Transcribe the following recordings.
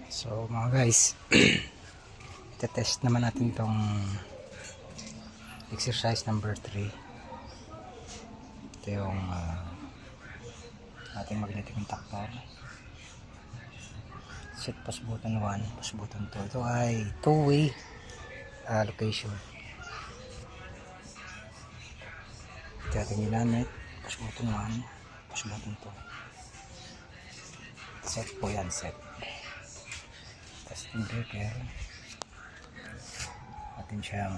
So mga guys, test naman natin tong exercise number 3. Ito yung ating magnetic contactor. Set push button 1, push button 2. Ito ay two-way location. Ito ating ginamit. Push button 1, push button 2. Set po yan, set. Testing breaker. Atin siyang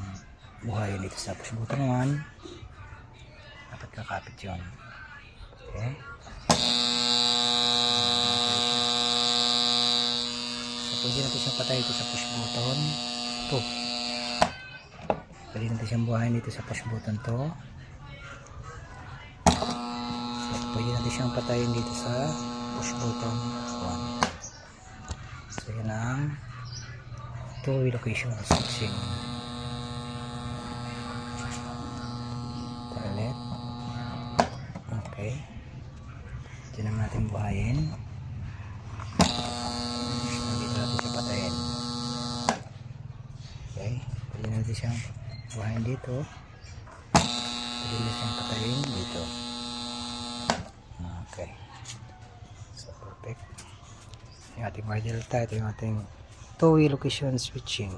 buhayin dito sa push button 1. Dapat kakapit yun. Okay. So, pwede natin siyang patay dito sa push button 2. Pwede natin siyang buhayin dito sa push button 2. So, pwede natin siyang patayin dito sa push button 1. So yan ang two-way location switching. Ulit. Okay. Diyan naman natin buhayin. Dito natin siya patayin. Okay. Pwede natin siyang buhayin dito. Pwede natin siyang patayin dito. Okay. So perfect. Yung ating wire delta, ito yung ating two-way location switching.